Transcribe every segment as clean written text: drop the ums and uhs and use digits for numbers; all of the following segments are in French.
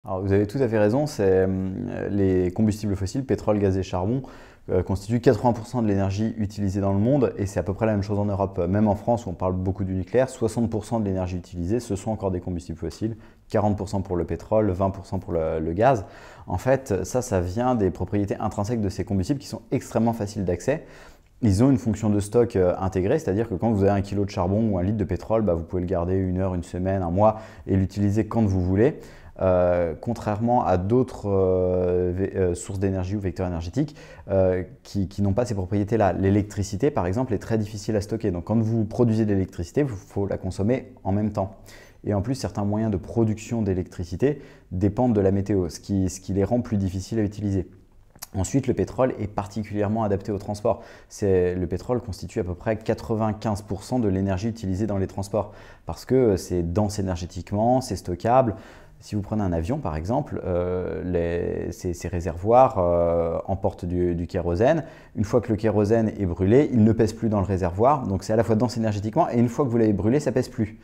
Alors, vous avez tout à fait raison, les combustibles fossiles, pétrole, gaz et charbon, constituent 80% de l'énergie utilisée dans le monde et c'est à peu près la même chose en Europe. Même en France où on parle beaucoup du nucléaire, 60% de l'énergie utilisée, ce sont encore des combustibles fossiles, 40% pour le pétrole, 20% pour le gaz. En fait, ça vient des propriétés intrinsèques de ces combustibles qui sont extrêmement faciles d'accès. Ils ont une fonction de stock intégrée, c'est-à-dire que quand vous avez 1 kg de charbon ou 1 litre de pétrole, vous pouvez le garder 1 heure, 1 semaine, un mois et l'utiliser quand vous voulez. Contrairement à d'autres sources d'énergie ou vecteurs énergétiques qui n'ont pas ces propriétés-là. L'électricité, par exemple, est très difficile à stocker. Donc quand vous produisez de l'électricité, il faut la consommer en même temps. Et en plus, certains moyens de production d'électricité dépendent de la météo, ce qui les rend plus difficiles à utiliser. Ensuite, le pétrole est particulièrement adapté au transport. Le pétrole constitue à peu près 95% de l'énergie utilisée dans les transports parce que c'est dense énergétiquement, c'est stockable. Si vous prenez un avion, par exemple, ces réservoirs emportent du kérosène. Une fois que le kérosène est brûlé, il ne pèse plus dans le réservoir. Donc c'est à la fois dense énergétiquement et une fois que vous l'avez brûlé, ça ne pèse plus.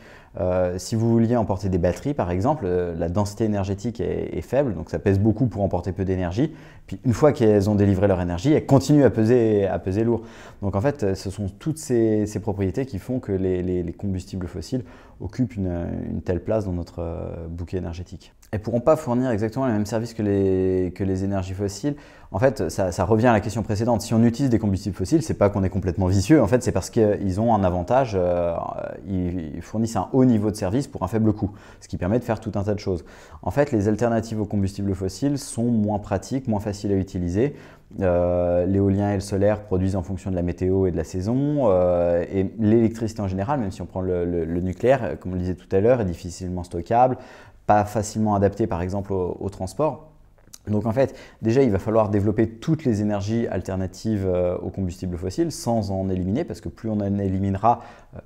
Si vous vouliez emporter des batteries, par exemple, la densité énergétique est faible, donc ça pèse beaucoup pour emporter peu d'énergie. Puis une fois qu'elles ont délivré leur énergie, elles continuent à peser lourd. Donc en fait, ce sont toutes ces propriétés qui font que les combustibles fossiles occupent une telle place dans notre bouquet énergétique. Elles ne pourront pas fournir exactement les mêmes services que les énergies fossiles. En fait, ça revient à la question précédente. Si on utilise des combustibles fossiles, ce n'est pas qu'on est complètement vicieux. En fait, c'est parce qu'ils ont un avantage. Ils fournissent un haut niveau de service pour un faible coût, ce qui permet de faire tout un tas de choses. En fait, les alternatives aux combustibles fossiles sont moins pratiques, moins faciles à utiliser. L'éolien et le solaire produisent en fonction de la météo et de la saison. Et l'électricité en général, même si on prend le nucléaire, comme on le disait tout à l'heure, est difficilement stockable, pas facilement adapté par exemple au transport. Donc en fait, déjà, il va falloir développer toutes les énergies alternatives aux combustibles fossiles sans en éliminer, parce que plus on en éliminera,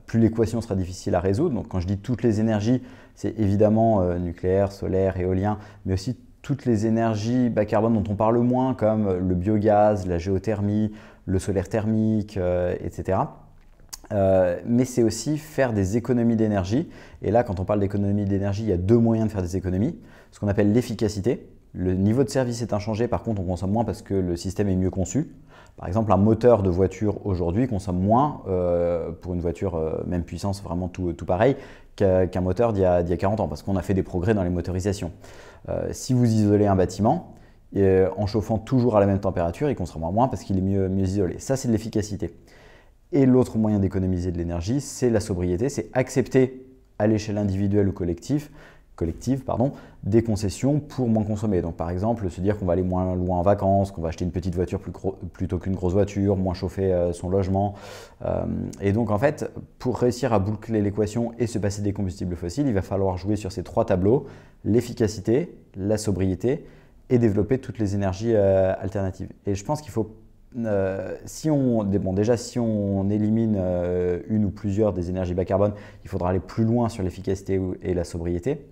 plus l'équation sera difficile à résoudre. Donc quand je dis toutes les énergies, c'est évidemment nucléaire, solaire, éolien, mais aussi toutes les énergies bas carbone dont on parle moins, comme le biogaz, la géothermie, le solaire thermique, etc. Mais c'est aussi faire des économies d'énergie. Et là, quand on parle d'économie d'énergie, il y a deux moyens de faire des économies. Ce qu'on appelle l'efficacité. Le niveau de service est inchangé, par contre on consomme moins parce que le système est mieux conçu. Par exemple, un moteur de voiture aujourd'hui consomme moins pour une voiture même puissance, vraiment tout pareil, qu'un moteur d'il y a 40 ans parce qu'on a fait des progrès dans les motorisations. Si vous isolez un bâtiment, en chauffant toujours à la même température, il consommera moins parce qu'il est mieux isolé. Ça, c'est de l'efficacité. Et l'autre moyen d'économiser de l'énergie, c'est la sobriété, c'est accepter à l'échelle individuelle ou collective, des concessions pour moins consommer. Donc par exemple, se dire qu'on va aller moins loin en vacances, qu'on va acheter une petite voiture plutôt qu'une grosse voiture, moins chauffer son logement. Et donc en fait, pour réussir à boucler l'équation et se passer des combustibles fossiles, il va falloir jouer sur ces trois tableaux, l'efficacité, la sobriété et développer toutes les énergies alternatives. Et je pense qu'il faut si on élimine une ou plusieurs des énergies bas carbone, il faudra aller plus loin sur l'efficacité et la sobriété.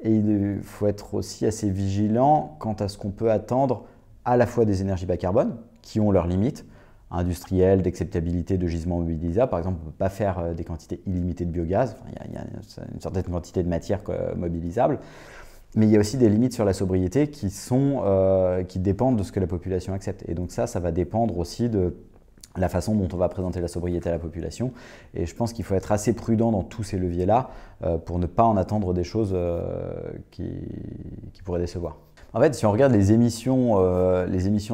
Et il faut être aussi assez vigilant quant à ce qu'on peut attendre à la fois des énergies bas carbone, qui ont leurs limites, industrielles, d'acceptabilité de gisements mobilisables. Par exemple, on ne peut pas faire des quantités illimitées de biogaz, il y a une certaine quantité de matière mobilisable. Mais il y a aussi des limites sur la sobriété qui dépendent de ce que la population accepte. Et donc ça va dépendre aussi de la façon dont on va présenter la sobriété à la population. Et je pense qu'il faut être assez prudent dans tous ces leviers-là pour ne pas en attendre des choses qui pourraient décevoir. En fait, si on regarde les émissions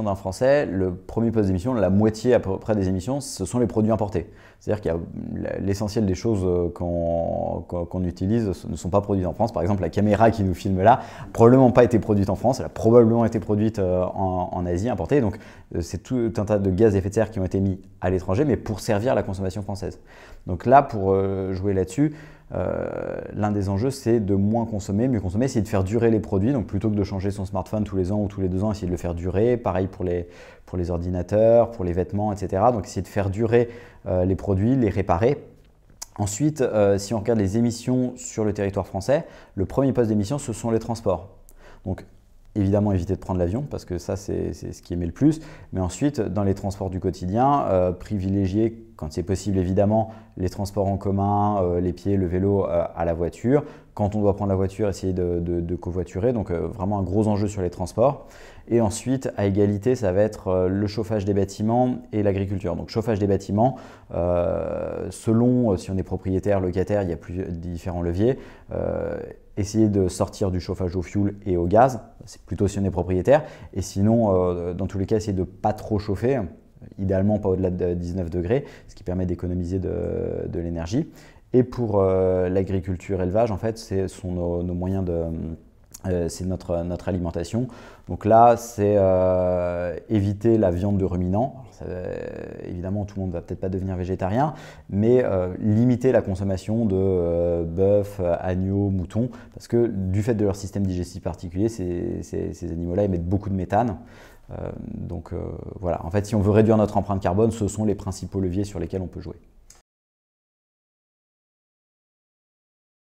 d'un Français, le premier poste d'émission, la moitié à peu près des émissions, ce sont les produits importés. C'est-à-dire qu'il y a l'essentiel des choses qu'on utilise ne sont pas produites en France. Par exemple, la caméra qui nous filme là, probablement pas été produite en France, elle a probablement été produite en Asie, importée. Donc c'est tout un tas de gaz à effet de serre qui ont été mis à l'étranger, mais pour servir la consommation française. Donc là, pour jouer là-dessus, l'un des enjeux, c'est de moins consommer, mieux consommer, c'est de faire durer les produits. Donc plutôt que de changer son smartphone tous les ans ou tous les 2 ans, essayer de le faire durer. Pareil pour les ordinateurs, pour les vêtements, etc. Donc essayer de faire durer les produits, les réparer. Ensuite, si on regarde les émissions sur le territoire français, le premier poste d'émission, ce sont les transports. Donc évidemment éviter de prendre l'avion parce que ça c'est ce qui émet le plus, mais ensuite dans les transports du quotidien, privilégier quand c'est possible évidemment les transports en commun, les pieds, le vélo à la voiture. Quand on doit prendre la voiture, essayer de covoiturer, donc vraiment un gros enjeu sur les transports. Et ensuite, à égalité, ça va être le chauffage des bâtiments et l'agriculture. Donc chauffage des bâtiments, selon si on est propriétaire, locataire, il y a différents leviers. Essayer de sortir du chauffage au fioul et au gaz, c'est plutôt si on est propriétaire. Et sinon, dans tous les cas, essayer de ne pas trop chauffer, idéalement pas au-delà de 19 degrés, ce qui permet d'économiser de l'énergie. Et pour l'agriculture, élevage, en fait, ce sont nos moyens c'est notre alimentation. Donc là, c'est éviter la viande de ruminants. Évidemment, tout le monde ne va peut-être pas devenir végétarien, mais limiter la consommation de bœuf, agneau, mouton, parce que du fait de leur système digestif particulier, ces animaux-là émettent beaucoup de méthane. Donc voilà, en fait, si on veut réduire notre empreinte carbone, ce sont les principaux leviers sur lesquels on peut jouer.